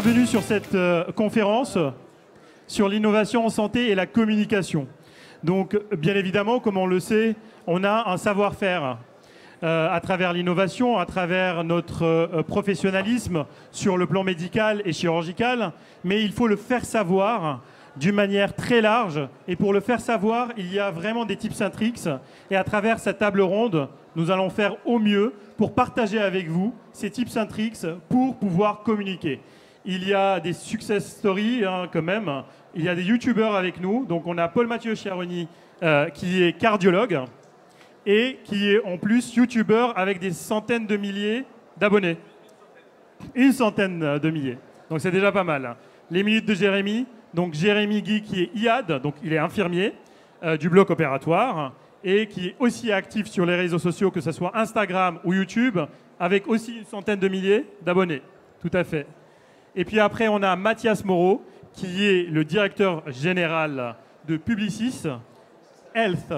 bienvenue sur cette conférence sur l'innovation en santé et la communication. Donc, bien évidemment, comme on le sait, on a un savoir-faire à travers l'innovation, à travers notre professionnalisme sur le plan médical et chirurgical, mais il faut le faire savoir d'une manière très large. Et pour le faire savoir, il y a vraiment des tips and tricks. Et à travers cette table ronde, nous allons faire au mieux pour partager avec vous ces tips and tricks pour pouvoir communiquer. Il y a des success stories quand même. Il y a des youtubeurs avec nous. Donc on a Paul-Mathieu Chiaroni qui est cardiologue et qui est en plus youtubeur avec des centaines de milliers d'abonnés. Une centaine de milliers. Donc c'est déjà pas mal. Les minutes de Jérémy. Donc Jérémy Guy qui est IAD, donc il est infirmier du bloc opératoire et qui est aussi actif sur les réseaux sociaux, que ce soit Instagram ou YouTube, avec aussi une centaine de milliers d'abonnés. Tout à fait. Et puis après, on a Mathias Moreau, qui est le directeur général de Publicis Health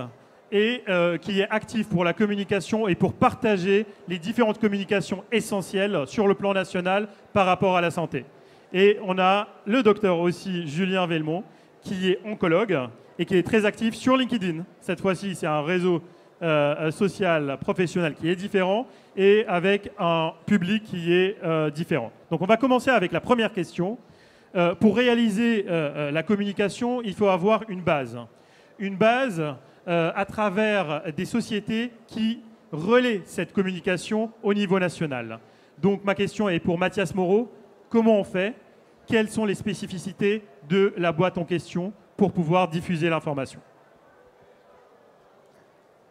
et qui est actif pour la communication et pour partager les différentes communications essentielles sur le plan national par rapport à la santé. Et on a le docteur aussi, Julien Velmont, qui est oncologue et qui est très actif sur LinkedIn. Cette fois-ci, c'est un réseau social, professionnel qui est différent et avec un public qui est différent. Donc on va commencer avec la première question. Pour réaliser la communication, il faut avoir une base. Une base à travers des sociétés qui relaient cette communication au niveau national. Donc ma question est pour Mathias Moreau. Comment on fait? Quelles sont les spécificités de la boîte en question pour pouvoir diffuser l'information?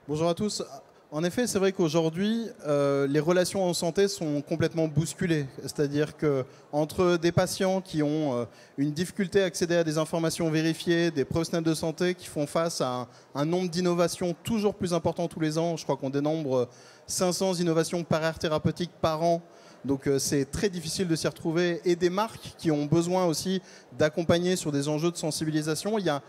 Bonjour à tous. En effet, c'est vrai qu'aujourd'hui, les relations en santé sont complètement bousculées. C'est-à-dire qu'entre des patients qui ont une difficulté à accéder à des informations vérifiées, des professionnels de santé qui font face à un nombre d'innovations toujours plus important tous les ans, je crois qu'on dénombre 500 innovations par aire thérapeutique par an. Donc c'est très difficile de s'y retrouver. Et des marques qui ont besoin aussi d'accompagner sur des enjeux de sensibilisation. Il y a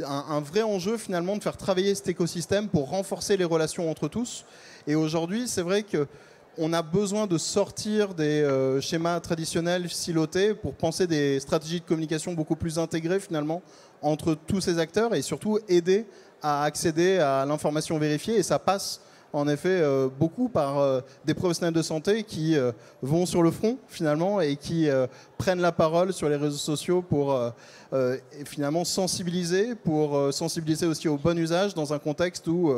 un vrai enjeu finalement de faire travailler cet écosystème pour renforcer les relations entre tous. Et aujourd'hui, c'est vrai qu'on a besoin de sortir des schémas traditionnels silotés pour penser des stratégies de communication beaucoup plus intégrées finalement entre tous ces acteurs et surtout aider à accéder à l'information vérifiée. Et ça passe en effet beaucoup par des professionnels de santé qui vont sur le front finalement et qui prennent la parole sur les réseaux sociaux pour finalement sensibiliser, pour sensibiliser aussi au bon usage dans un contexte où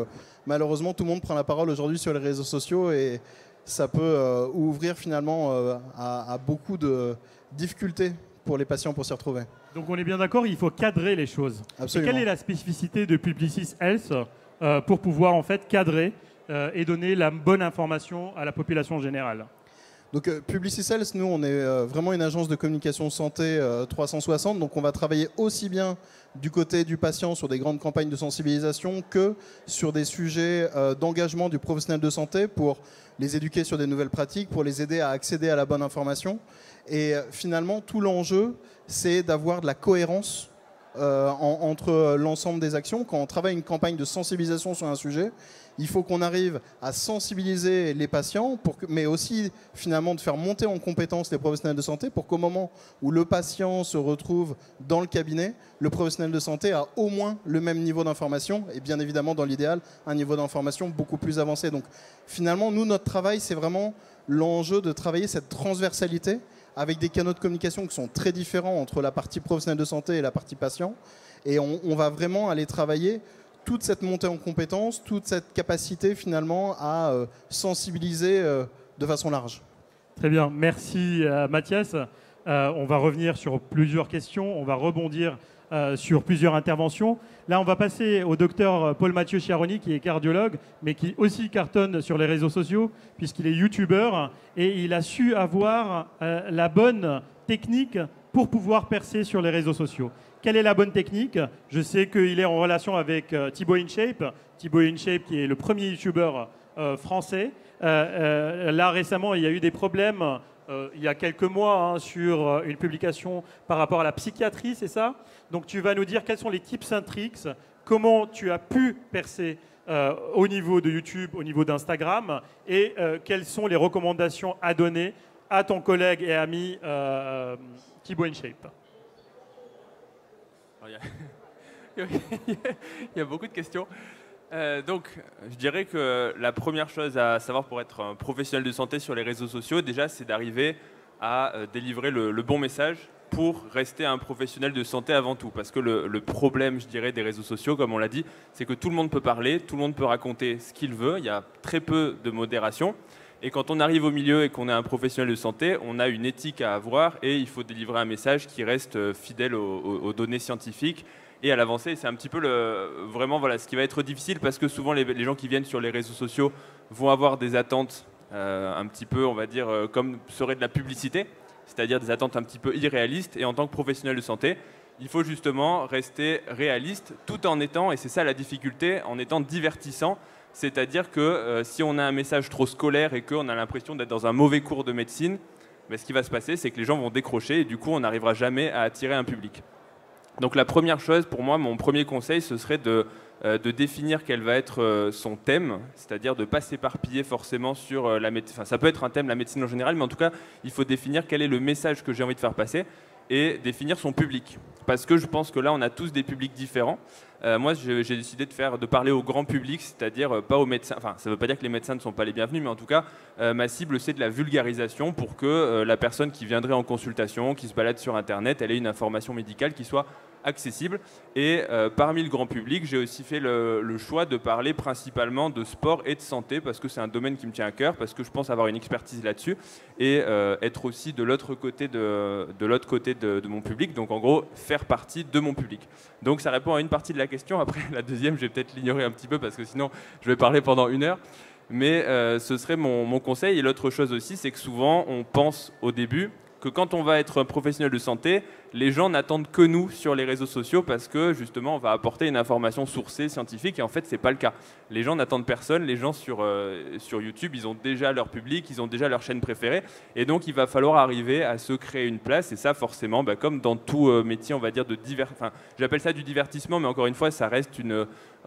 malheureusement tout le monde prend la parole aujourd'hui sur les réseaux sociaux et ça peut ouvrir finalement à beaucoup de difficultés pour les patients pour s'y retrouver. Donc on est bien d'accord, il faut cadrer les choses. Absolument. Et quelle est la spécificité de Publicis Health pour pouvoir en fait cadrer et donner la bonne information à la population générale? Donc Publicis Health, nous on est vraiment une agence de communication santé 360, donc on va travailler aussi bien du côté du patient sur des grandes campagnes de sensibilisation que sur des sujets d'engagement du professionnel de santé pour les éduquer sur des nouvelles pratiques, pour les aider à accéder à la bonne information. Et finalement tout l'enjeu c'est d'avoir de la cohérence entre l'ensemble des actions. Quand on travaille une campagne de sensibilisation sur un sujet, il faut qu'on arrive à sensibiliser les patients, mais aussi finalement de faire monter en compétence les professionnels de santé pour qu'au moment où le patient se retrouve dans le cabinet, le professionnel de santé a au moins le même niveau d'information et bien évidemment dans l'idéal un niveau d'information beaucoup plus avancé. Donc finalement nous notre travail c'est vraiment l'enjeu de travailler cette transversalité avec des canaux de communication qui sont très différents entre la partie professionnelle de santé et la partie patient. Et on va vraiment aller travailler toute cette montée en compétences, toute cette capacité finalement à sensibiliser de façon large. Très bien, merci Mathias. On va revenir sur plusieurs questions, on va rebondir sur plusieurs interventions. Là, on va passer au docteur Paul-Mathieu Chiaroni, qui est cardiologue, mais qui aussi cartonne sur les réseaux sociaux, puisqu'il est youtubeur, et il a su avoir la bonne technique pour pouvoir percer sur les réseaux sociaux. Quelle est la bonne technique? Je sais qu'il est en relation avec Thibaut InShape. Thibaut InShape, qui est le premier youtubeur français. Là, récemment, il y a eu des problèmes il y a quelques mois sur une publication par rapport à la psychiatrie, c'est ça? Donc tu vas nous dire quels sont les tips and tricks, comment tu as pu percer au niveau de YouTube, au niveau d'Instagram, et quelles sont les recommandations à donner à ton collègue et ami Thibaut InShape. Il y a beaucoup de questions. Donc, je dirais que la première chose à savoir pour être un professionnel de santé sur les réseaux sociaux, déjà, c'est d'arriver à délivrer le bon message pour rester un professionnel de santé avant tout. Parce que le problème, je dirais, des réseaux sociaux, comme on l'a dit, c'est que tout le monde peut parler, tout le monde peut raconter ce qu'il veut, il y a très peu de modération. Et quand on arrive au milieu et qu'on est un professionnel de santé, on a une éthique à avoir et il faut délivrer un message qui reste fidèle aux données scientifiques et à l'avancée. C'est un petit peu vraiment voilà, ce qui va être difficile parce que souvent les gens qui viennent sur les réseaux sociaux vont avoir des attentes un petit peu, on va dire, comme serait de la publicité, c'est-à-dire des attentes un petit peu irréalistes. Et en tant que professionnel de santé, il faut justement rester réaliste tout en étant, et c'est ça la difficulté, en étant divertissant. C'est-à-dire que si on a un message trop scolaire et qu'on a l'impression d'être dans un mauvais cours de médecine, ben, ce qui va se passer, c'est que les gens vont décrocher et du coup, on n'arrivera jamais à attirer un public. Donc la première chose, pour moi, mon premier conseil, ce serait de définir quel va être son thème, c'est-à-dire de ne pas s'éparpiller forcément sur la médecine. Enfin, ça peut être un thème, la médecine en général, mais en tout cas, il faut définir quel est le message que j'ai envie de faire passer et définir son public. Parce que je pense que là, on a tous des publics différents. Moi, j'ai décidé de parler au grand public, c'est-à-dire pas aux médecins. Enfin, ça ne veut pas dire que les médecins ne sont pas les bienvenus, mais en tout cas, ma cible, c'est de la vulgarisation pour que la personne qui viendrait en consultation, qui se balade sur Internet, elle ait une information médicale qui soit accessible. Et parmi le grand public, j'ai aussi fait le choix de parler principalement de sport et de santé parce que c'est un domaine qui me tient à cœur, parce que je pense avoir une expertise là-dessus et être aussi de l'autre côté de mon public. Donc en gros, faire partie de mon public. Donc ça répond à une partie de la question. Après, la deuxième, je vais peut-être l'ignorer un petit peu parce que sinon, je vais parler pendant 1 heure. Mais ce serait mon conseil. Et l'autre chose aussi, c'est que souvent, on pense au début que quand on va être un professionnel de santé, les gens n'attendent que nous sur les réseaux sociaux parce que justement on va apporter une information sourcée, scientifique, et en fait c'est pas le cas. Les gens n'attendent personne, les gens sur YouTube, ils ont déjà leur public, ils ont déjà leur chaîne préférée, et donc il va falloir arriver à se créer une place, et ça forcément, comme dans tout métier, on va dire enfin, j'appelle ça du divertissement, mais encore une fois, ça reste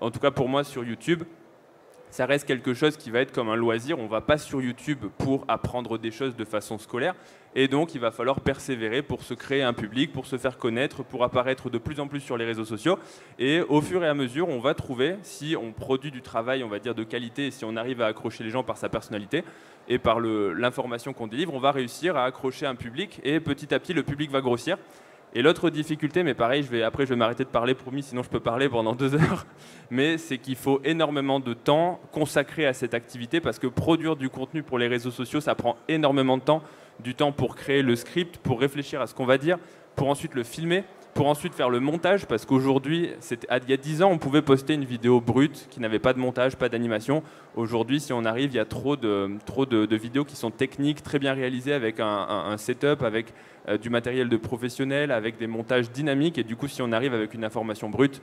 en tout cas pour moi sur YouTube, ça reste quelque chose qui va être comme un loisir. On ne va pas sur YouTube pour apprendre des choses de façon scolaire. Et donc, il va falloir persévérer pour se créer un public, pour se faire connaître, pour apparaître de plus en plus sur les réseaux sociaux. Et au fur et à mesure, on va trouver, si on produit du travail, on va dire, de qualité, et si on arrive à accrocher les gens par sa personnalité et par l'information qu'on délivre, on va réussir à accrocher un public. Et petit à petit, le public va grossir. Et l'autre difficulté, mais pareil, après je vais m'arrêter de parler, promis, sinon je peux parler pendant 2 heures, mais c'est qu'il faut énormément de temps consacré à cette activité parce que produire du contenu pour les réseaux sociaux, ça prend énormément de temps, du temps pour créer le script, pour réfléchir à ce qu'on va dire, pour ensuite le filmer, pour ensuite faire le montage, parce qu'aujourd'hui, il y a 10 ans, on pouvait poster une vidéo brute qui n'avait pas de montage, pas d'animation. Aujourd'hui, si on arrive, il y a trop de vidéos qui sont techniques, très bien réalisées, avec un setup, avec du matériel de professionnel, avec des montages dynamiques, et du coup, si on arrive avec une information brute,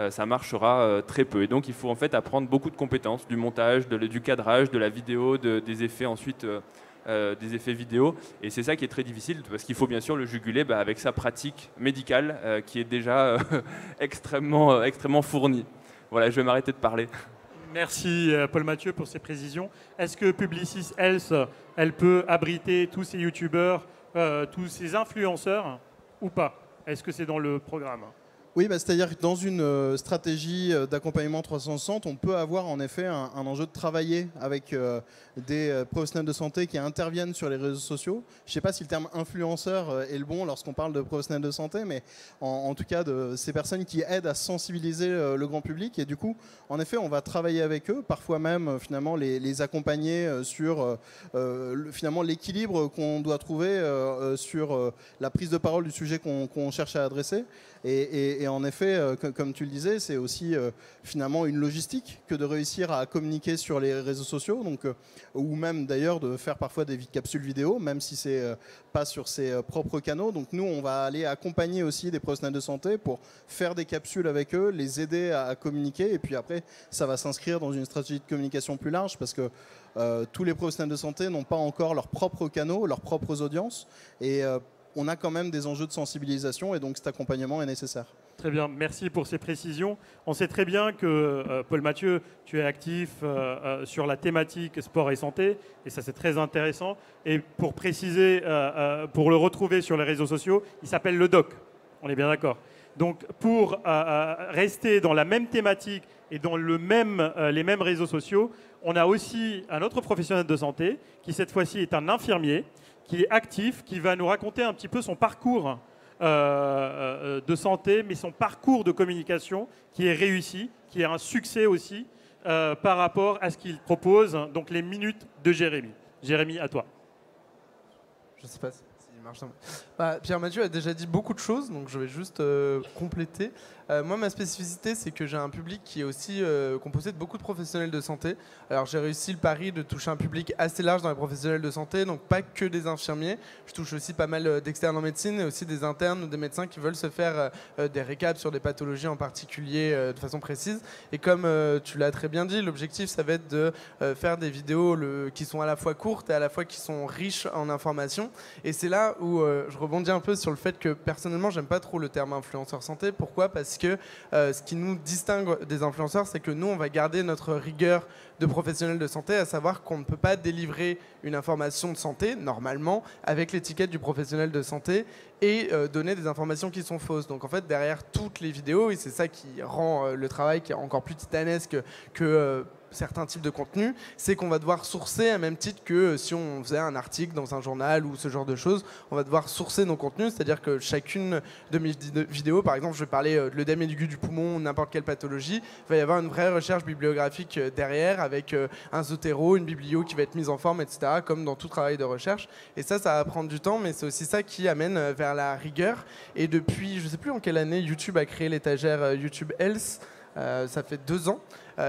ça marchera très peu. Et donc, il faut en fait apprendre beaucoup de compétences, du montage, du cadrage, de la vidéo, des effets ensuite... des effets vidéo, et c'est ça qui est très difficile parce qu'il faut bien sûr le juguler avec sa pratique médicale qui est déjà extrêmement fournie. Voilà, je vais m'arrêter de parler. Merci Paul Mathieu pour ces précisions. Est-ce que Publicis Health, elle peut abriter tous ces youtubeurs, tous ces influenceurs ou pas? Est-ce que c'est dans le programme? Oui, c'est-à-dire que dans une stratégie d'accompagnement 360, on peut avoir en effet un enjeu de travailler avec des professionnels de santé qui interviennent sur les réseaux sociaux. Je ne sais pas si le terme influenceur est le bon lorsqu'on parle de professionnels de santé, mais en tout cas de ces personnes qui aident à sensibiliser le grand public. Et du coup, en effet, on va travailler avec eux, parfois même finalement les accompagner sur finalement l'équilibre qu'on doit trouver sur la prise de parole du sujet qu'on cherche à adresser. Et en effet, comme tu le disais, c'est aussi finalement une logistique que de réussir à communiquer sur les réseaux sociaux, donc, ou même d'ailleurs de faire parfois des capsules vidéo, même si c'est pas sur ses propres canaux. Donc nous, on va aller accompagner aussi des professionnels de santé pour faire des capsules avec eux, les aider à communiquer, et puis après, ça va s'inscrire dans une stratégie de communication plus large, parce que tous les professionnels de santé n'ont pas encore leurs propres canaux, leurs propres audiences, et on a quand même des enjeux de sensibilisation et donc cet accompagnement est nécessaire. Très bien, merci pour ces précisions. On sait très bien que, Paul Mathieu, tu es actif sur la thématique sport et santé, et ça c'est très intéressant. Et pour préciser, pour le retrouver sur les réseaux sociaux, il s'appelle le doc, on est bien d'accord. Donc pour rester dans la même thématique et dans les mêmes réseaux sociaux, on a aussi un autre professionnel de santé qui cette fois-ci est un infirmier, qui est actif, qui va nous raconter un petit peu son parcours de santé, mais son parcours de communication qui est réussi, qui est un succès aussi par rapport à ce qu'il propose. Donc les minutes de Jérémy. Jérémy, à toi. Je ne sais pas s'il marche. Pierre-Mathieu a déjà dit beaucoup de choses, donc je vais juste compléter. Moi, ma spécificité, c'est que j'ai un public qui est aussi composé de beaucoup de professionnels de santé. Alors, j'ai réussi le pari de toucher un public assez large dans les professionnels de santé, donc pas que des infirmiers. Je touche aussi pas mal d'externes en médecine et aussi des internes ou des médecins qui veulent se faire des récaps sur des pathologies en particulier de façon précise. Et comme tu l'as très bien dit, l'objectif, ça va être de faire des vidéos qui sont à la fois courtes et à la fois qui sont riches en informations. Et c'est là où je rebondis un peu sur le fait que personnellement, j'aime pas trop le terme influenceur santé. Pourquoi ? Parce que ce qui nous distingue des influenceurs, c'est que nous, on va garder notre rigueur de professionnels de santé, à savoir qu'on ne peut pas délivrer une information de santé, normalement, avec l'étiquette du professionnel de santé et donner des informations qui sont fausses. Donc en fait, derrière toutes les vidéos, et c'est ça qui rend le travail qui est encore plus titanesque que certains types de contenus, c'est qu'on va devoir sourcer à même titre que si on faisait un article dans un journal ou ce genre de choses, on va devoir sourcer nos contenus, c'est-à-dire que chacune de mes vidéos, par exemple, je vais parler de l'œdème aigu du poumon ou n'importe quelle pathologie, il va y avoir une vraie recherche bibliographique derrière avec un zotero, une biblio qui va être mise en forme, etc., comme dans tout travail de recherche. Et ça va prendre du temps, mais c'est aussi ça qui amène vers la rigueur. Et depuis, je ne sais plus en quelle année, YouTube a créé l'étagère YouTube Health, ça fait 2 ans.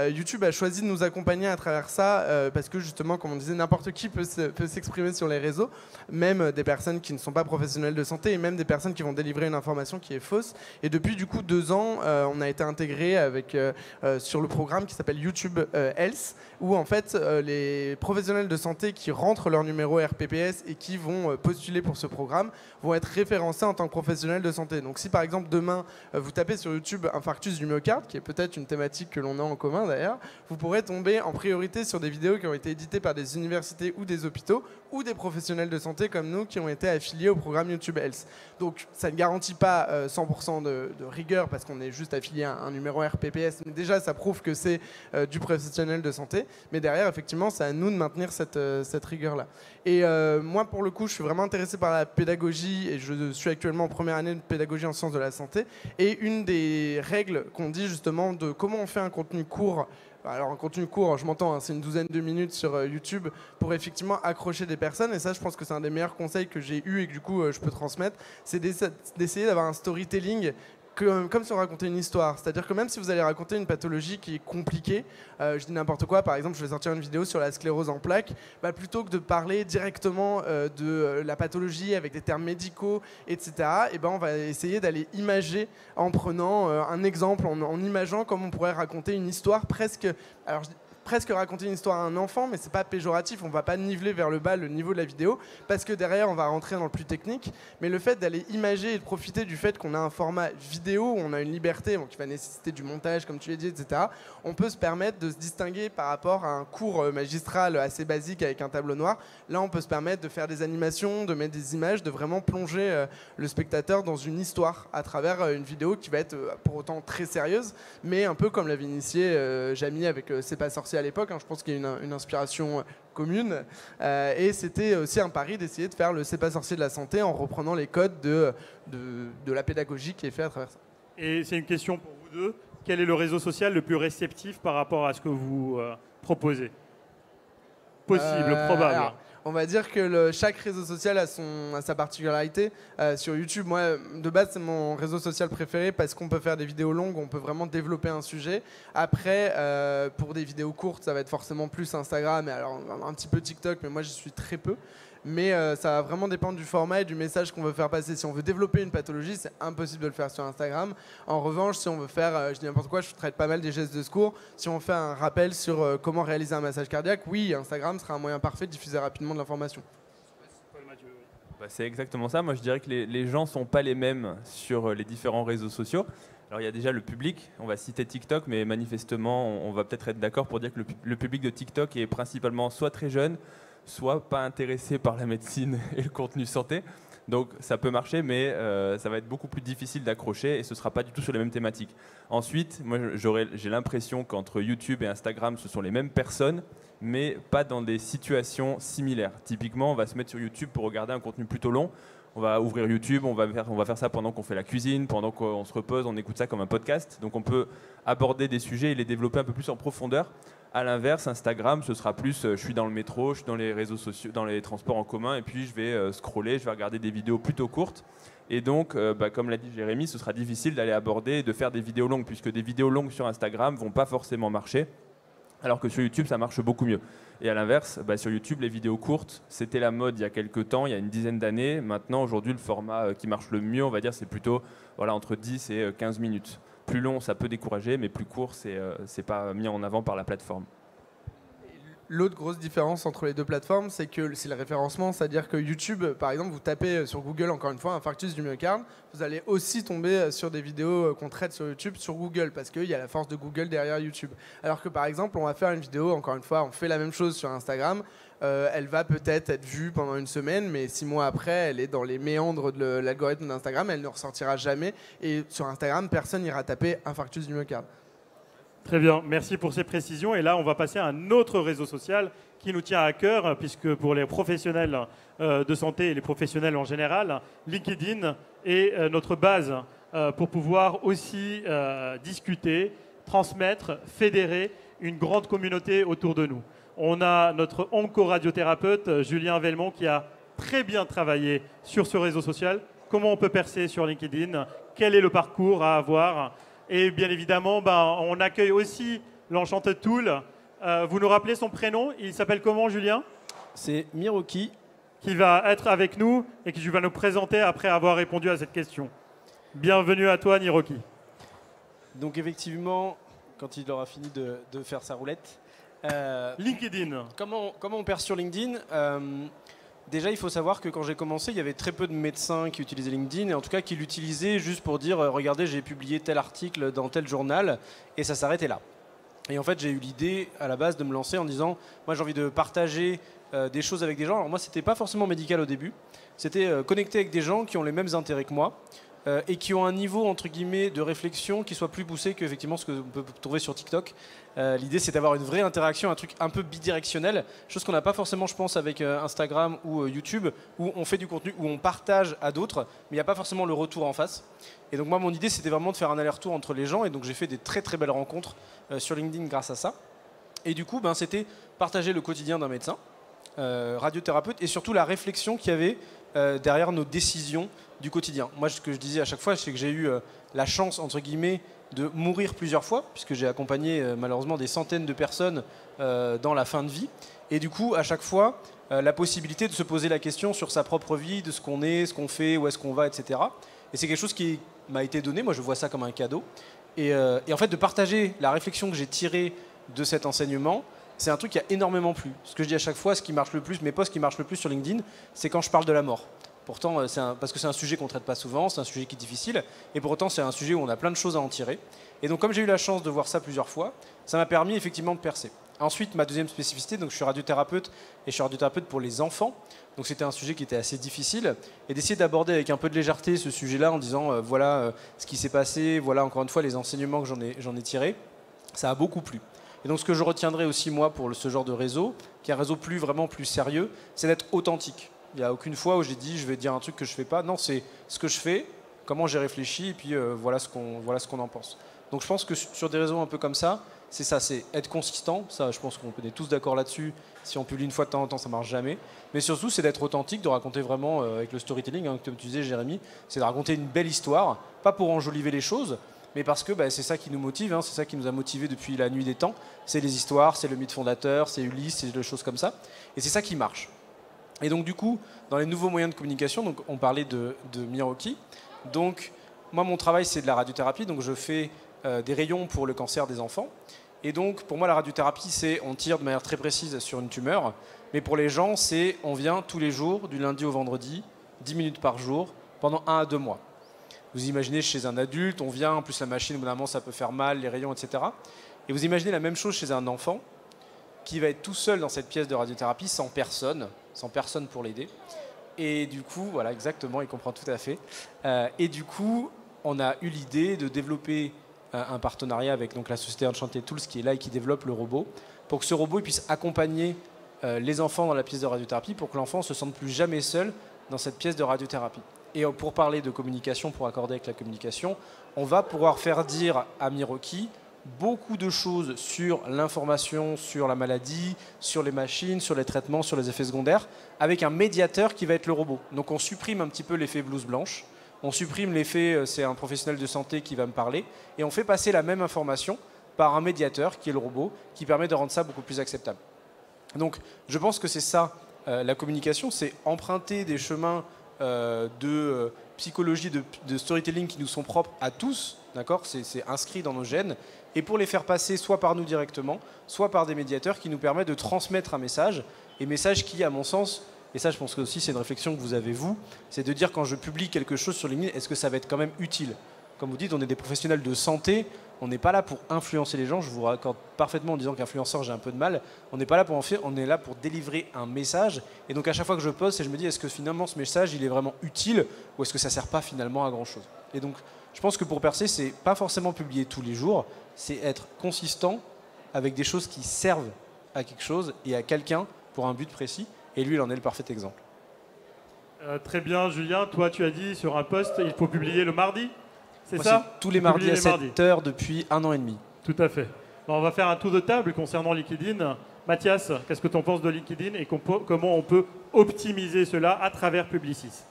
YouTube a choisi de nous accompagner à travers ça parce que justement, comme on disait, n'importe qui peut s'exprimer sur les réseaux, même des personnes qui ne sont pas professionnelles de santé et même des personnes qui vont délivrer une information qui est fausse. Et depuis du coup 2 ans, on a été intégré sur le programme qui s'appelle YouTube Health, où en fait les professionnels de santé qui rentrent leur numéro RPPS et qui vont postuler pour ce programme vont être référencés en tant que professionnels de santé. Donc si par exemple demain vous tapez sur YouTube infarctus du myocarde, qui est peut-être une thématique que l'on a en commun d'ailleurs, vous pourrez tomber en priorité sur des vidéos qui ont été éditées par des universités ou des hôpitaux ou des professionnels de santé comme nous qui ont été affiliés au programme YouTube Health. Donc ça ne garantit pas 100% de rigueur parce qu'on est juste affilié à un numéro RPPS, mais déjà ça prouve que c'est du professionnel de santé, mais derrière effectivement c'est à nous de maintenir cette rigueur-là. Et moi pour le coup je suis vraiment intéressé par la pédagogie et je suis actuellement en première année de pédagogie en sciences de la santé, et une des règles qu'on dit justement de comment on fait un contenu court. Alors un contenu court, je m'entends, hein, c'est une 12aine de minutes sur YouTube pour effectivement accrocher des personnes, et ça je pense que c'est un des meilleurs conseils que j'ai eu et que du coup je peux transmettre, c'est d'essayer d'avoir un storytelling comme si on racontait une histoire. C'est-à-dire que même si vous allez raconter une pathologie qui est compliquée, je dis n'importe quoi, par exemple je vais sortir une vidéo sur la sclérose en plaques, plutôt que de parler directement de la pathologie avec des termes médicaux, etc., et on va essayer d'aller imager en prenant un exemple, en imageant comme on pourrait raconter une histoire presque... Alors, presque raconter une histoire à un enfant, mais c'est pas péjoratif, on va pas niveler vers le bas le niveau de la vidéo, parce que derrière on va rentrer dans le plus technique, mais le fait d'aller imager et de profiter du fait qu'on a un format vidéo où on a une liberté qui va nécessiter du montage, comme tu l'as dit, etc., on peut se permettre de se distinguer par rapport à un cours magistral assez basique avec un tableau noir. Là on peut se permettre de faire des animations, de mettre des images, de vraiment plonger le spectateur dans une histoire à travers une vidéo qui va être pour autant très sérieuse, mais un peu comme l'avait initié Jamy avec C'est pas sorcier à l'époque, je pense qu'il y a une inspiration commune, et c'était aussi un pari d'essayer de faire le C'est pas sorcier de la santé en reprenant les codes de la pédagogie qui est fait à travers ça. Et c'est une question pour vous deux, quel est le réseau social le plus réceptif par rapport à ce que vous proposez? Possible, probable. Alors, on va dire que chaque réseau social a sa particularité. Sur YouTube, moi, de base, c'est mon réseau social préféré parce qu'on peut faire des vidéos longues, on peut vraiment développer un sujet. Après, pour des vidéos courtes, ça va être forcément plus Instagram, et alors un petit peu TikTok, mais moi, j'y suis très peu. Mais ça va vraiment dépendre du format et du message qu'on veut faire passer. Si on veut développer une pathologie, c'est impossible de le faire sur Instagram. En revanche, si on veut faire, je dis n'importe quoi, je traite pas mal des gestes de secours. Si on fait un rappel sur comment réaliser un massage cardiaque, oui, Instagram sera un moyen parfait de diffuser rapidement de l'information. C'est exactement ça. Moi, je dirais que les gens ne sont pas les mêmes sur les différents réseaux sociaux. Alors il y a déjà le public, on va citer TikTok, mais manifestement on va peut-être être d'accord pour dire que le public de TikTok est principalement soit très jeune, soit pas intéressé par la médecine et le contenu santé. Donc ça peut marcher, mais ça va être beaucoup plus difficile d'accrocher et ce ne sera pas du tout sur les mêmes thématiques. Ensuite, moi j'ai l'impression qu'entre YouTube et Instagram, ce sont les mêmes personnes, mais pas dans des situations similaires. Typiquement, on va se mettre sur YouTube pour regarder un contenu plutôt long. On va ouvrir YouTube, on va faire ça pendant qu'on fait la cuisine, pendant qu'on se repose, on écoute ça comme un podcast. Donc on peut aborder des sujets et les développer un peu plus en profondeur. À l'inverse, Instagram, ce sera plus je suis dans le métro, je suis dans les réseaux sociaux, dans les transports en commun, et puis je vais scroller, je vais regarder des vidéos plutôt courtes. Et donc, comme l'a dit Jérémy, ce sera difficile d'aller aborder et de faire des vidéos longues, puisque des vidéos longues sur Instagram ne vont pas forcément marcher, alors que sur YouTube, ça marche beaucoup mieux. Et à l'inverse, sur YouTube, les vidéos courtes, c'était la mode il y a quelques temps, il y a une dizaine d'années. Maintenant, aujourd'hui, le format qui marche le mieux, on va dire, c'est plutôt entre 10 et 15 minutes. Plus long, ça peut décourager, mais plus court, c'est pas mis en avant par la plateforme. L'autre grosse différence entre les deux plateformes, c'est que c'est le référencement, c'est-à-dire que YouTube, par exemple, vous tapez sur Google, encore une fois, infarctus du myocarde, vous allez aussi tomber sur des vidéos qu'on traite sur YouTube, sur Google, parce qu'il y a la force de Google derrière YouTube. Alors que par exemple, on va faire une vidéo, encore une fois, on fait la même chose sur Instagram, elle va peut-être être vue pendant une semaine, mais 6 mois après, elle est dans les méandres de l'algorithme d'Instagram, elle ne ressortira jamais, et sur Instagram, personne n'ira taper infarctus du myocarde. Très bien, merci pour ces précisions. Et là, on va passer à un autre réseau social qui nous tient à cœur, puisque pour les professionnels de santé et les professionnels en général, LinkedIn est notre base pour pouvoir aussi discuter, transmettre, fédérer une grande communauté autour de nous. On a notre oncoradiothérapeute, Julien Velmont, qui a très bien travaillé sur ce réseau social. Comment on peut percer sur LinkedIn? Quel est le parcours à avoir? Et bien évidemment, on accueille aussi l'Enchanted Tool. Vous nous rappelez son prénom? Il s'appelle comment, Julien? C'est Miroki. Qui va être avec nous et qui va nous présenter après avoir répondu à cette question. Bienvenue à toi, Miroki. Donc effectivement, quand il aura fini de faire sa roulette... LinkedIn. Comment on perce sur LinkedIn? Déjà, il faut savoir que quand j'ai commencé, il y avait très peu de médecins qui utilisaient LinkedIn, et en tout cas qui l'utilisaient juste pour dire regardez, j'ai publié tel article dans tel journal, et ça s'arrêtait là. Et en fait, j'ai eu l'idée à la base de me lancer en disant moi, j'ai envie de partager des choses avec des gens. Alors moi, c'était pas forcément médical au début, c'était connecter avec des gens qui ont les mêmes intérêts que moi. Et qui ont un niveau entre guillemets de réflexion qui soit plus poussé que effectivement ce que on peut trouver sur TikTok. L'idée c'est d'avoir une vraie interaction, un truc un peu bidirectionnel, chose qu'on n'a pas forcément je pense avec Instagram ou YouTube, où on fait du contenu, où on partage à d'autres, mais il n'y a pas forcément le retour en face. Et donc moi mon idée c'était vraiment de faire un aller-retour entre les gens, et donc j'ai fait des très très belles rencontres sur LinkedIn grâce à ça. Et du coup c'était partager le quotidien d'un médecin, radiothérapeute, et surtout la réflexion qu'il y avait derrière nos décisions du quotidien. Moi, ce que je disais à chaque fois, c'est que j'ai eu la chance, entre guillemets, de mourir plusieurs fois, puisque j'ai accompagné malheureusement des centaines de personnes dans la fin de vie. Et du coup, à chaque fois, la possibilité de se poser la question sur sa propre vie, de ce qu'on est, ce qu'on fait, où est-ce qu'on va, etc. Et c'est quelque chose qui m'a été donné, moi je vois ça comme un cadeau. Et en fait, de partager la réflexion que j'ai tirée de cet enseignement, c'est un truc qui a énormément plu. Ce que je dis à chaque fois, ce qui marche le plus, mes posts qui marchent le plus sur LinkedIn, c'est quand je parle de la mort. Pourtant, parce que c'est un sujet qu'on ne traite pas souvent, c'est un sujet qui est difficile, et pour autant c'est un sujet où on a plein de choses à en tirer. Et donc comme j'ai eu la chance de voir ça plusieurs fois, ça m'a permis effectivement de percer. Ensuite, ma deuxième spécificité, donc je suis radiothérapeute, et je suis radiothérapeute pour les enfants, donc c'était un sujet qui était assez difficile, et d'essayer d'aborder avec un peu de légèreté ce sujet-là en disant voilà ce qui s'est passé, voilà encore une fois les enseignements que j'en ai tirés, ça a beaucoup plu. Et donc ce que je retiendrai aussi moi pour ce genre de réseau, qui est un réseau vraiment plus sérieux, c'est d'être authentique. Il n'y a aucune fois où j'ai dit je vais dire un truc que je ne fais pas. Non, c'est ce que je fais, comment j'ai réfléchi, et puis voilà ce qu'on en pense. Donc je pense que sur des réseaux un peu comme ça, c'est ça, c'est être consistant. Ça, je pense qu'on est tous d'accord là-dessus. Si on publie une fois de temps en temps, ça ne marche jamais. Mais surtout, c'est d'être authentique, de raconter vraiment avec le storytelling, comme tu disais Jérémy, c'est de raconter une belle histoire, pas pour enjoliver les choses, mais parce que c'est ça qui nous motive, c'est ça qui nous a motivés depuis la nuit des temps. C'est les histoires, c'est le mythe fondateur, c'est Ulysse, c'est des choses comme ça. Et c'est ça qui marche. Et donc du coup, dans les nouveaux moyens de communication, donc on parlait de Miroki. Donc moi, mon travail, c'est de la radiothérapie. Donc je fais des rayons pour le cancer des enfants. Et donc pour moi, la radiothérapie, c'est on tire de manière très précise sur une tumeur. Mais pour les gens, c'est on vient tous les jours, du lundi au vendredi, 10 minutes par jour, pendant 1 à 2 mois. Vous imaginez chez un adulte, on vient, en plus la machine, au bout d'un moment, ça peut faire mal, les rayons, etc. Et vous imaginez la même chose chez un enfant qui va être tout seul dans cette pièce de radiothérapie, sans personne pour l'aider. Et du coup, voilà, exactement, il comprend tout à fait. Et du coup, on a eu l'idée de développer un partenariat avec donc, la société Enchanted Tools qui est là et qui développe le robot, pour que ce robot il puisse accompagner les enfants dans la pièce de radiothérapie, pour que l'enfant ne se sente plus jamais seul dans cette pièce de radiothérapie. Et pour parler de communication, pour accorder avec la communication, on va pouvoir faire dire à Miroki beaucoup de choses sur l'information, sur la maladie, sur les machines, sur les traitements, sur les effets secondaires, avec un médiateur qui va être le robot. Donc on supprime un petit peu l'effet blouse blanche, on supprime l'effet c'est un professionnel de santé qui va me parler, et on fait passer la même information par un médiateur qui est le robot, qui permet de rendre ça beaucoup plus acceptable. Donc je pense que c'est ça, la communication, c'est emprunter des chemins de psychologie, de storytelling qui nous sont propres à tous, d'accord ? C'est inscrit dans nos gènes, et pour les faire passer soit par nous directement, soit par des médiateurs qui nous permettent de transmettre un message, et message qui, à mon sens, et ça je pense que aussi c'est une réflexion que vous avez vous, c'est de dire quand je publie quelque chose sur LinkedIn, est-ce que ça va être quand même utile ? Comme vous dites, on est des professionnels de santé, on n'est pas là pour influencer les gens, je vous raccorde parfaitement en disant qu'influenceur j'ai un peu de mal, on n'est pas là pour en faire, on est là pour délivrer un message, et donc à chaque fois que je poste, je me dis est-ce que finalement ce message il est vraiment utile, ou est-ce que ça ne sert pas finalement à grand chose ? Et donc je pense que pour percer, c'est pas forcément publier tous les jours, c'est être consistant avec des choses qui servent à quelque chose et à quelqu'un pour un but précis, et lui il en est le parfait exemple. Très bien, Julien, toi tu as dit sur un post, il faut publier le mardi, c'est Moi, ça ? tous les mardis à 7h depuis 1 an et demi. Tout à fait. Alors, on va faire un tour de table concernant LinkedIn. Mathias, qu'est-ce que tu en penses de LinkedIn et comment on peut optimiser cela à travers Publicis ?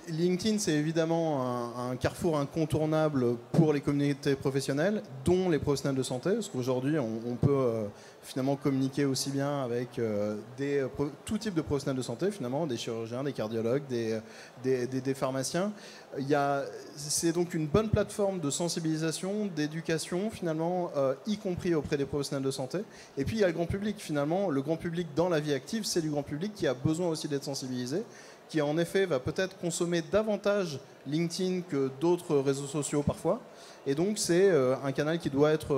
LinkedIn, c'est évidemment un carrefour incontournable pour les communautés professionnelles, dont les professionnels de santé, parce qu'aujourd'hui, on peut finalement communiquer aussi bien avec tout type de professionnels de santé, finalement, des chirurgiens, des cardiologues, des pharmaciens. C'est donc une bonne plateforme de sensibilisation, d'éducation, finalement, y compris auprès des professionnels de santé. Et puis, il y a le grand public, finalement. Le grand public dans la vie active, c'est du grand public qui a besoin aussi d'être sensibilisé, qui en effet va peut-être consommer davantage LinkedIn que d'autres réseaux sociaux parfois. Et donc c'est un canal qui doit être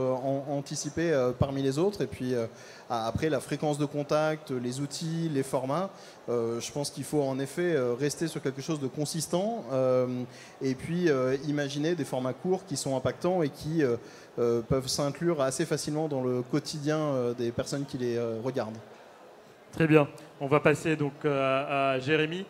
anticipé parmi les autres. Et puis après la fréquence de contact, les outils, les formats, je pense qu'il faut en effet rester sur quelque chose de consistant et puis imaginer des formats courts qui sont impactants et qui peuvent s'inclure assez facilement dans le quotidien des personnes qui les regardent. Très bien. On va passer donc à Jérémy.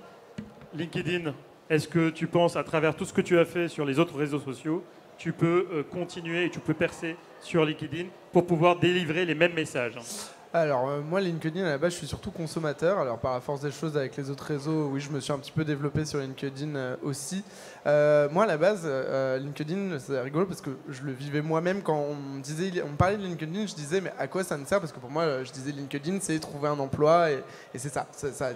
LinkedIn, est-ce que tu penses, à travers tout ce que tu as fait sur les autres réseaux sociaux, tu peux continuer et tu peux percer sur LinkedIn pour pouvoir délivrer les mêmes messages ? Alors, moi, LinkedIn, à la base, je suis surtout consommateur. Alors, par la force des choses, avec les autres réseaux, oui, je me suis un petit peu développé sur LinkedIn aussi. Moi, à la base, LinkedIn, c'est rigolo parce que je le vivais moi-même quand on me parlait de LinkedIn, je disais, mais à quoi ça me sert ? Parce que pour moi, je disais, LinkedIn, c'est trouver un emploi et c'est ça.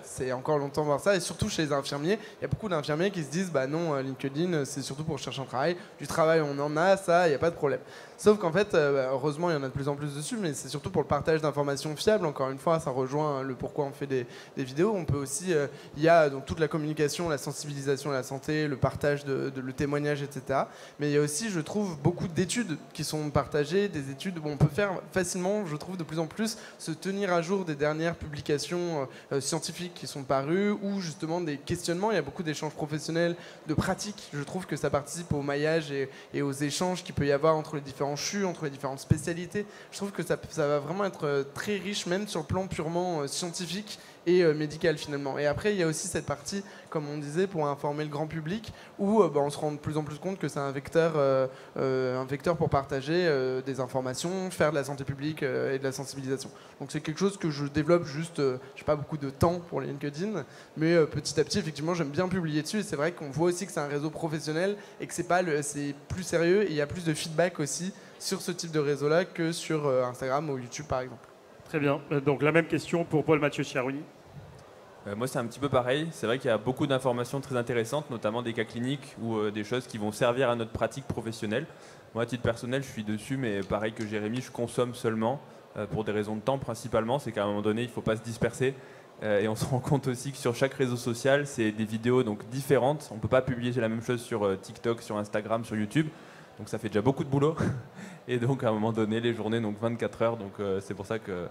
C'est encore longtemps voir ça. Et surtout chez les infirmiers, il y a beaucoup d'infirmiers qui se disent, bah non, LinkedIn, c'est surtout pour chercher un travail. Du travail, on en a, ça, il n'y a pas de problème. Sauf qu'en fait, heureusement, il y en a de plus en plus dessus, mais c'est surtout pour le partage d'informations fiables. Encore une fois, ça rejoint le pourquoi on fait des vidéos. On peut aussi, il y a donc toute la communication, la sensibilisation à la santé, le partage le témoignage, etc. Mais il y a aussi, je trouve, beaucoup d'études qui sont partagées, des études où on peut faire facilement, je trouve, de plus en plus se tenir à jour des dernières publications scientifiques qui sont parues ou justement des questionnements. Il y a beaucoup d'échanges professionnels, de pratiques. Je trouve que ça participe au maillage et aux échanges qu'il peut y avoir entre les différents CHU, entre les différentes spécialités. Je trouve que ça va vraiment être très riche, même sur le plan purement scientifique et médical finalement. Et après, il y a aussi cette partie, comme on disait, pour informer le grand public, où on se rend de plus en plus compte que c'est un vecteur pour partager des informations, faire de la santé publique et de la sensibilisation. Donc c'est quelque chose que je développe juste, je n'ai pas beaucoup de temps pour les LinkedIn, mais petit à petit, effectivement, j'aime bien publier dessus. Et c'est vrai qu'on voit aussi que c'est un réseau professionnel et que c'est plus sérieux et il y a plus de feedback aussi sur ce type de réseau-là que sur Instagram ou YouTube, par exemple. Très bien. Donc la même question pour Paul-Mathieu Chiarouni. Moi, c'est un petit peu pareil. C'est vrai qu'il y a beaucoup d'informations très intéressantes, notamment des cas cliniques ou des choses qui vont servir à notre pratique professionnelle. Moi, à titre personnel, je suis dessus, mais pareil que Jérémy, je consomme seulement pour des raisons de temps principalement. C'est qu'à un moment donné, il ne faut pas se disperser. Et on se rend compte aussi que sur chaque réseau social, c'est des vidéos donc différentes. On ne peut pas publier la même chose sur TikTok, sur Instagram, sur YouTube. Donc ça fait déjà beaucoup de boulot. Et donc à un moment donné, les journées, donc 24 heures. Donc c'est pour ça que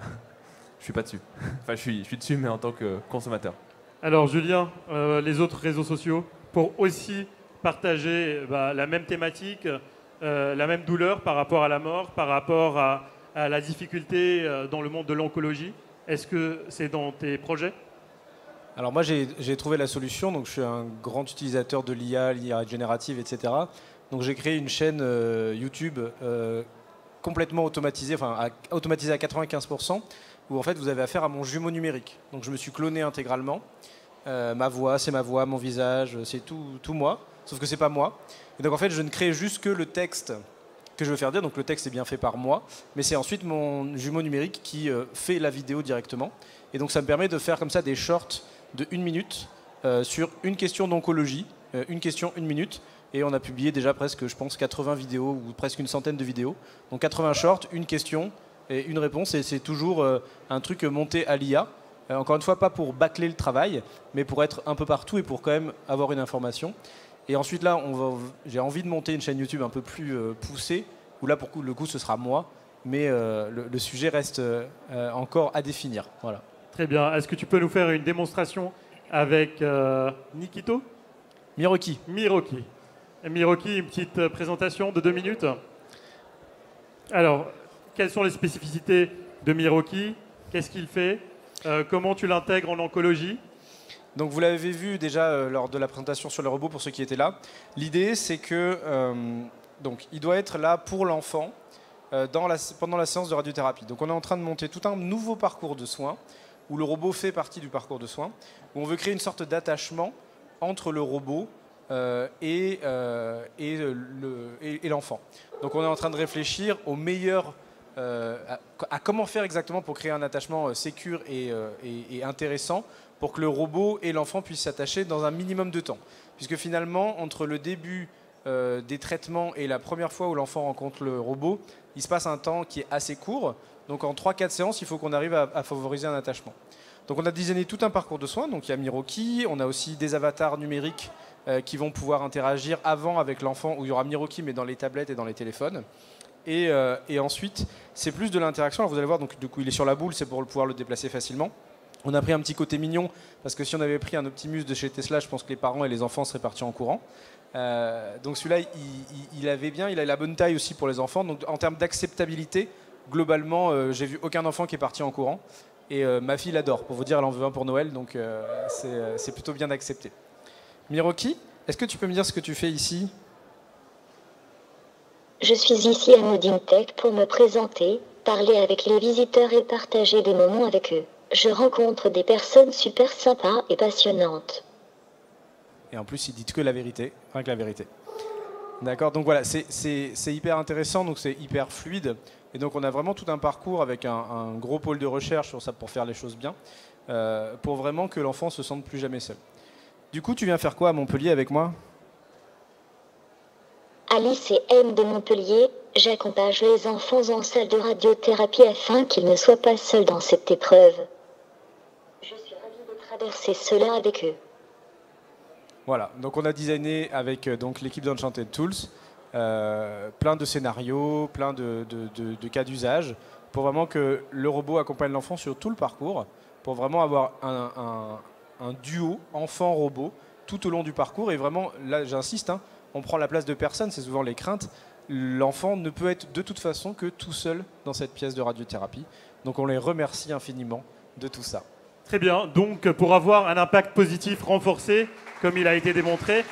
je suis pas dessus. Enfin, je suis dessus, mais en tant que consommateur. Alors Julien, les autres réseaux sociaux, pour aussi partager la même thématique, la même douleur par rapport à la mort, par rapport à la difficulté dans le monde de l'oncologie. Est-ce que c'est dans tes projets ? Alors moi j'ai trouvé la solution, donc je suis un grand utilisateur de l'IA générative, etc. Donc j'ai créé une chaîne YouTube complètement automatisée, automatisée à 95%, où en fait vous avez affaire à mon jumeau numérique. Donc je me suis cloné intégralement. Ma voix, c'est ma voix, mon visage, c'est tout moi, sauf que c'est pas moi. Et donc en fait je ne crée juste que le texte que je veux faire dire, donc le texte est bien fait par moi, mais c'est ensuite mon jumeau numérique qui fait la vidéo directement. Et donc ça me permet de faire comme ça des shorts de 1 minute sur une question d'oncologie, une question, 1 minute. Et on a publié déjà presque, je pense, 80 vidéos ou presque une centaine de vidéos. Donc 80 shorts, une question et une réponse. Et c'est toujours un truc monté à l'IA. Encore une fois, pas pour bâcler le travail, mais pour être un peu partout et pour quand même avoir une information. Et ensuite, là, j'ai envie de monter une chaîne YouTube un peu plus poussée, où là, pour le coup, ce sera moi. Mais le sujet reste encore à définir. Voilà. Très bien. Est-ce que tu peux nous faire une démonstration avec Nikito ? Miroki. Miroki, une petite présentation de 2 minutes. Alors, quelles sont les spécificités de Miroki ? Qu'est-ce qu'il fait ? Comment tu l'intègres en oncologie ? Donc vous l'avez vu déjà lors de la présentation sur le robot pour ceux qui étaient là. L'idée c'est que donc, il doit être là pour l'enfant pendant la séance de radiothérapie. Donc on est en train de monter tout un nouveau parcours de soins où le robot fait partie du parcours de soins, où on veut créer une sorte d'attachement entre le robot et l'enfant. Donc on est en train de réfléchir au meilleur, à comment faire exactement pour créer un attachement sécure et intéressant pour que le robot et l'enfant puissent s'attacher dans un minimum de temps. Puisque finalement, entre le début des traitements et la première fois où l'enfant rencontre le robot, il se passe un temps qui est assez court. Donc en 3-4 séances, il faut qu'on arrive à favoriser un attachement. Donc on a designé tout un parcours de soins. Donc il y a Miroki, on a aussi des avatars numériques qui vont pouvoir interagir avant avec l'enfant, où il y aura Miroki mais dans les tablettes et dans les téléphones. Et ensuite, c'est plus de l'interaction. Alors vous allez voir, donc, du coup il est sur la boule, c'est pour pouvoir le déplacer facilement. On a pris un petit côté mignon, parce que si on avait pris un Optimus de chez Tesla, je pense que les parents et les enfants seraient partis en courant. Donc celui-là, il avait bien, il a la bonne taille aussi pour les enfants. Donc en termes d'acceptabilité, globalement, j'ai vu aucun enfant qui est parti en courant. Et ma fille l'adore. Pour vous dire, elle en veut un pour Noël, donc c'est plutôt bien accepté. Miroki, est-ce que tu peux me dire ce que tu fais ici ? Je suis ici à Moodin Tech pour me présenter, parler avec les visiteurs et partager des moments avec eux. Je rencontre des personnes super sympas et passionnantes. Et en plus, ils disent que la vérité, rien que la vérité. D'accord, donc voilà, c'est hyper intéressant, donc c'est hyper fluide. Et donc on a vraiment tout un parcours avec un gros pôle de recherche sur ça pour faire les choses bien, pour vraiment que l'enfant se sente plus jamais seul. Du coup, tu viens faire quoi à Montpellier avec moi ? Alice et M de Montpellier, j'accompagne les enfants en salle de radiothérapie afin qu'ils ne soient pas seuls dans cette épreuve. Je suis ravie de traverser cela avec eux. Voilà, donc on a designé avec donc l'équipe d'Enchanted Tools plein de scénarios, plein de cas d'usage pour vraiment que le robot accompagne l'enfant sur tout le parcours, pour vraiment avoir un duo enfant-robot tout au long du parcours. Et vraiment, là j'insiste, hein, on prend la place de personne, c'est souvent les craintes. L'enfant ne peut être de toute façon que tout seul dans cette pièce de radiothérapie. Donc on les remercie infiniment de tout ça. Très bien. Donc, pour avoir un impact positif renforcé, comme il a été démontré,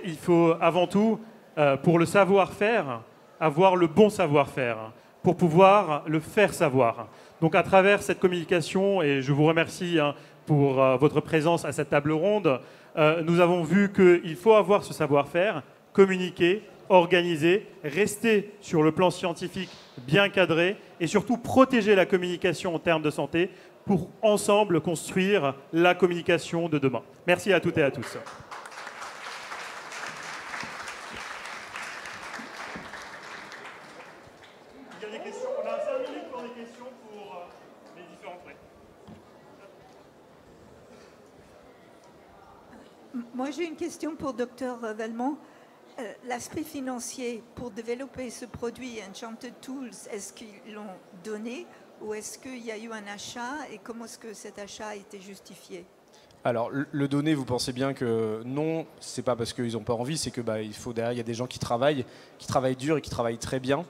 il faut avant tout, pour le savoir-faire, avoir le bon savoir-faire, pour pouvoir le faire savoir. Donc, à travers cette communication, et je vous remercie pour votre présence à cette table ronde, nous avons vu qu'il faut avoir ce savoir-faire, communiquer, organiser, rester sur le plan scientifique bien cadré et surtout protéger la communication en termes de santé pour ensemble construire la communication de demain. Merci à toutes et à tous. Il y a des questions, on a 5 minutes pour des questions pour les Moi, j'ai une question pour Dr Valmont. L'aspect financier pour développer ce produit Enchanted Tools, est-ce qu'ils l'ont donné ou est-ce qu'il y a eu un achat et comment est-ce que cet achat a été justifié? Alors, le donner, vous pensez bien que non, c'est pas parce qu'ils n'ont pas envie, c'est que il faut derrière, il y a des gens qui travaillent dur et qui travaillent très bien.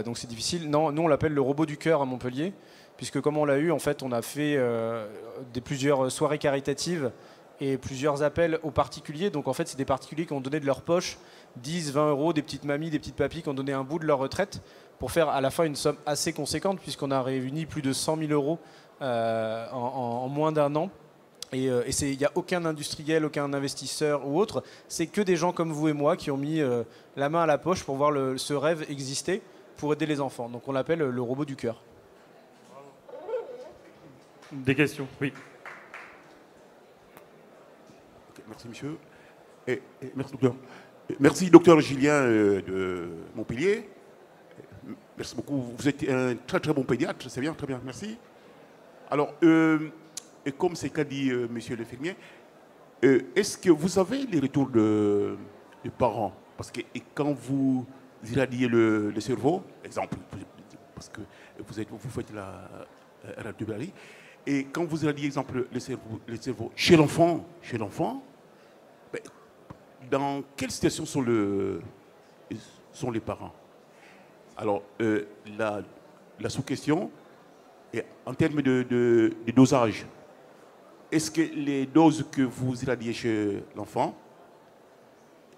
Donc c'est difficile. Non, nous on l'appelle le robot du cœur à Montpellier, puisque comme on l'a eu, en fait, on a fait plusieurs soirées caritatives et plusieurs appels aux particuliers. Donc en fait, c'est des particuliers qui ont donné de leur poche 10, 20 euros, des petites mamies, des petites papis qui ont donné un bout de leur retraite pour faire à la fin une somme assez conséquente, puisqu'on a réuni plus de 100 000 euros en moins d'un an. Et il n'y a aucun industriel, aucun investisseur ou autre. C'est que des gens comme vous et moi qui ont mis la main à la poche pour voir ce rêve exister pour aider les enfants. Donc on l'appelle le robot du cœur. Des questions? Oui. Merci, monsieur. Et merci, docteur. Merci, docteur Julien de Montpellier. Merci beaucoup. Vous êtes un très, très bon pédiatre. C'est bien, très bien. Merci. Alors, et comme c'est qu'a dit monsieur le fermier, est-ce que vous avez les retours des parents? Parce que quand vous irradiez le cerveau, exemple, parce que vous faites la radiographie, et quand vous irradiez, exemple, le cerveau chez l'enfant, dans quelle situation sont les parents? Alors, la sous-question est en termes de dosage. Est-ce que les doses que vous irradiez chez l'enfant,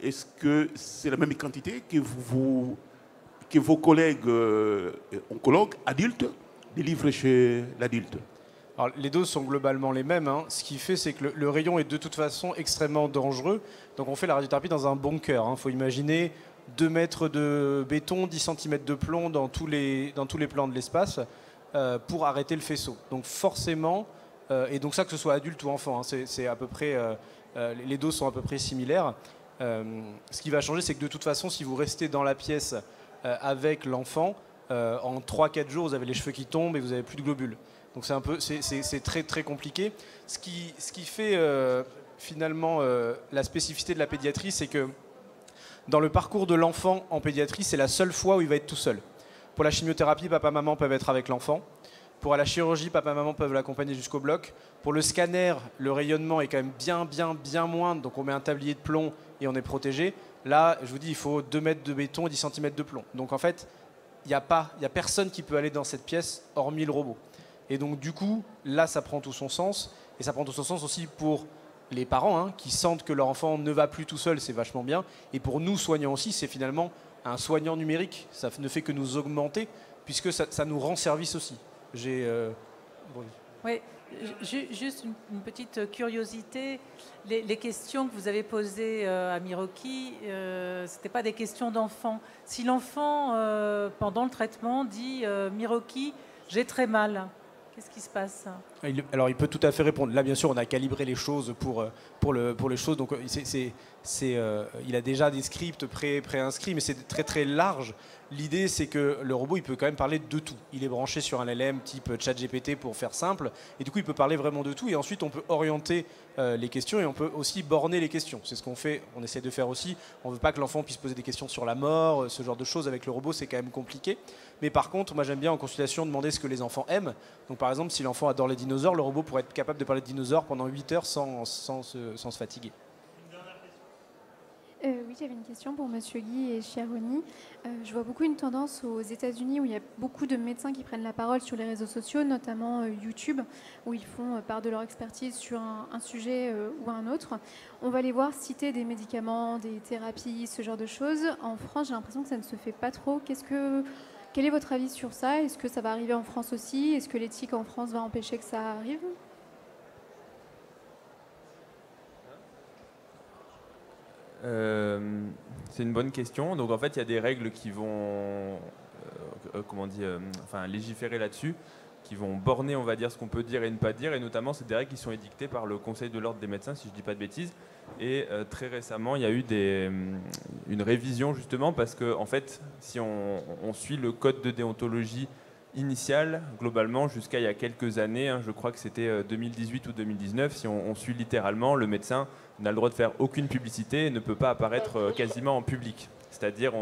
est-ce que c'est la même quantité que vos collègues oncologues adultes délivrent chez l'adulte? Alors, les doses sont globalement les mêmes. Hein. Ce qui fait, c'est que le rayon est de toute façon extrêmement dangereux. Donc on fait la radiothérapie dans un bunker. Il faut imaginer 2 mètres de béton, 10 cm de plomb dans tous les plans de l'espace pour arrêter le faisceau. Donc forcément, et donc ça que ce soit adulte ou enfant, c'est à peu près, les doses sont à peu près similaires. Ce qui va changer, c'est que de toute façon, si vous restez dans la pièce avec l'enfant, en 3-4 jours, vous avez les cheveux qui tombent et vous n'avez plus de globules. Donc c'est très très compliqué. Ce qui fait finalement la spécificité de la pédiatrie, c'est que dans le parcours de l'enfant en pédiatrie, c'est la seule fois où il va être tout seul. Pour la chimiothérapie, papa-maman peuvent être avec l'enfant. Pour la chirurgie, papa-maman peuvent l'accompagner jusqu'au bloc. Pour le scanner, le rayonnement est quand même bien moindre, donc on met un tablier de plomb et on est protégé. Là, je vous dis, il faut 2 mètres de béton et 10 cm de plomb. Donc en fait, il n'y a personne qui peut aller dans cette pièce hormis le robot. Et donc du coup, là, ça prend tout son sens. Et ça prend tout son sens aussi pour les parents qui sentent que leur enfant ne va plus tout seul, c'est vachement bien. Et pour nous, soignants aussi, c'est finalement un soignant numérique. Ça ne fait que nous augmenter, puisque ça nous rend service aussi. Oui, juste une petite curiosité. Les questions que vous avez posées à Miroki, ce n'étaient pas des questions d'enfant. Si l'enfant, pendant le traitement, dit Miroki, j'ai très mal, qu'est-ce qui se passe? Alors il peut tout à fait répondre. Là bien sûr on a calibré les choses pour les choses, donc il a déjà des scripts pré-inscrits, mais c'est très très large. L'idée c'est que le robot il peut quand même parler de tout. Il est branché sur un LLM type ChatGPT pour faire simple, et du coup il peut parler vraiment de tout, et ensuite on peut orienter les questions et on peut aussi borner les questions. C'est ce qu'on fait, on essaie de faire aussi. On ne veut pas que l'enfant puisse poser des questions sur la mort, ce genre de choses. Avec le robot c'est quand même compliqué. Mais par contre, moi j'aime bien en consultation demander ce que les enfants aiment. Donc par exemple, si l'enfant adore les dinosaures, le robot pourrait être capable de parler de dinosaures pendant 8 heures sans se fatiguer. Oui, j'avais une question pour Monsieur Guy et Chiaroni. Je vois beaucoup une tendance aux États-Unis où il y a beaucoup de médecins qui prennent la parole sur les réseaux sociaux, notamment YouTube, où ils font part de leur expertise sur un sujet ou un autre. On va les voir citer des médicaments, des thérapies, ce genre de choses. En France, j'ai l'impression que ça ne se fait pas trop. Quel est votre avis sur ça? Est-ce que ça va arriver en France aussi? Est-ce que l'éthique en France va empêcher que ça arrive? C'est une bonne question. Donc en fait, il y a des règles qui vont, légiférer là-dessus, qui vont borner, on va dire, ce qu'on peut dire et ne pas dire. Et notamment, c'est des règles qui sont édictées par le Conseil de l'ordre des médecins, si je ne dis pas de bêtises. Et très récemment, il y a eu une révision justement parce que, en fait, si on suit le code de déontologie initiale, globalement, jusqu'à il y a quelques années, je crois que c'était 2018 ou 2019, si on suit littéralement, le médecin n'a le droit de faire aucune publicité et ne peut pas apparaître quasiment en public. C'est-à-dire,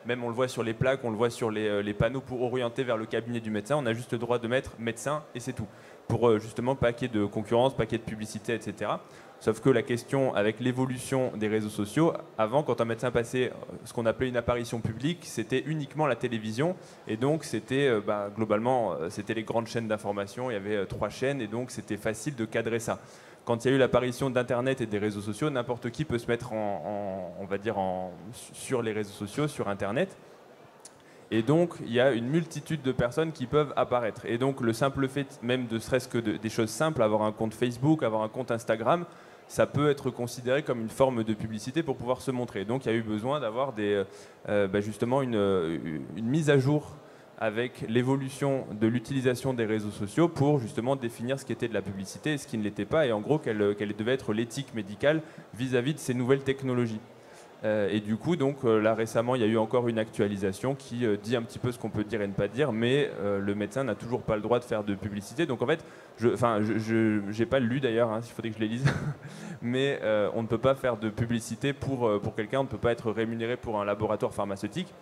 même on le voit sur les plaques, on le voit sur les panneaux pour orienter vers le cabinet du médecin, on a juste le droit de mettre médecin et c'est tout. Pour justement pas qu'il y ait de concurrence, pas qu'il y ait de publicité, etc. Sauf que la question avec l'évolution des réseaux sociaux, avant, quand un médecin passait ce qu'on appelait une apparition publique, c'était uniquement la télévision. Et donc, c'était globalement, c'était les grandes chaînes d'information. Il y avait 3 chaînes et donc c'était facile de cadrer ça. Quand il y a eu l'apparition d'Internet et des réseaux sociaux, n'importe qui peut se mettre sur les réseaux sociaux, sur Internet. Et donc, il y a une multitude de personnes qui peuvent apparaître. Et donc, le simple fait, même de serait-ce que des choses simples, avoir un compte Facebook, avoir un compte Instagram, ça peut être considéré comme une forme de publicité pour pouvoir se montrer. Donc, il y a eu besoin d'avoir justement une mise à jour avec l'évolution de l'utilisation des réseaux sociaux pour justement définir ce qui était de la publicité et ce qui ne l'était pas, et en gros, quelle devait être l'éthique médicale vis-à-vis de ces nouvelles technologies. Et du coup, donc, là récemment, il y a eu encore une actualisation qui dit un petit peu ce qu'on peut dire et ne pas dire, mais le médecin n'a toujours pas le droit de faire de publicité. Donc en fait, je n'ai pas lu d'ailleurs, il faudrait que je les lise, mais on ne peut pas faire de publicité pour quelqu'un, on ne peut pas être rémunéré pour un laboratoire pharmaceutique.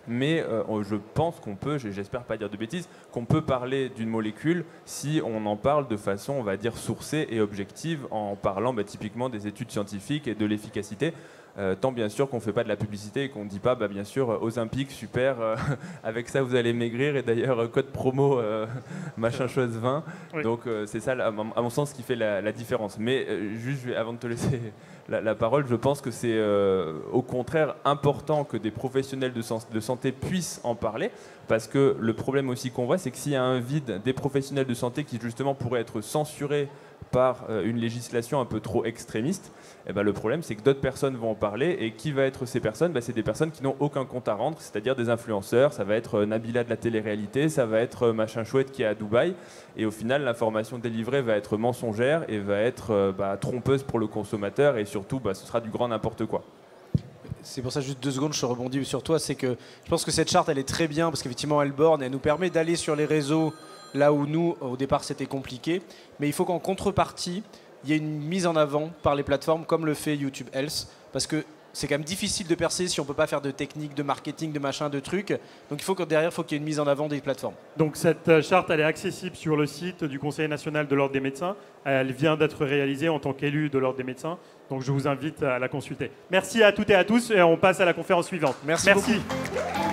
Mais je pense qu'on peut, j'espère pas dire de bêtises, qu'on peut parler d'une molécule si on en parle de façon, on va dire, sourcée et objective, en parlant typiquement des études scientifiques et de l'efficacité. Tant bien sûr qu'on ne fait pas de la publicité et qu'on ne dit pas, bien sûr, Ozempic, super, avec ça vous allez maigrir, et d'ailleurs code promo machin chose 20. Oui. Donc c'est ça, à mon sens, qui fait la différence. Mais juste avant de te laisser la parole, je pense que c'est au contraire important que des professionnels de santé puissent en parler, parce que le problème aussi qu'on voit, c'est que s'il y a un vide des professionnels de santé qui justement pourraient être censurés par une législation un peu trop extrémiste, le problème c'est que d'autres personnes vont en parler, et qui va être ces personnes? C'est des personnes qui n'ont aucun compte à rendre, c'est-à-dire des influenceurs. Ça va être Nabila de la télé-réalité, ça va être machin chouette qui est à Dubaï, et au final l'information délivrée va être mensongère et va être trompeuse pour le consommateur, et surtout ce sera du grand n'importe quoi. C'est pour ça, juste 2 secondes, je rebondis sur toi, c'est que je pense que cette charte elle est très bien, parce qu'effectivement elle borne, elle nous permet d'aller sur les réseaux là où nous, au départ, c'était compliqué. Mais il faut qu'en contrepartie, il y ait une mise en avant par les plateformes comme le fait YouTube Health, parce que c'est quand même difficile de percer si on ne peut pas faire de technique, de marketing, de machin, de trucs. Donc il faut que derrière, il y ait une mise en avant des plateformes. Donc cette charte, elle est accessible sur le site du Conseil national de l'Ordre des médecins. Elle vient d'être réalisée en tant qu'élu de l'Ordre des médecins. Donc je vous invite à la consulter. Merci à toutes et à tous, et on passe à la conférence suivante. Merci. Beaucoup.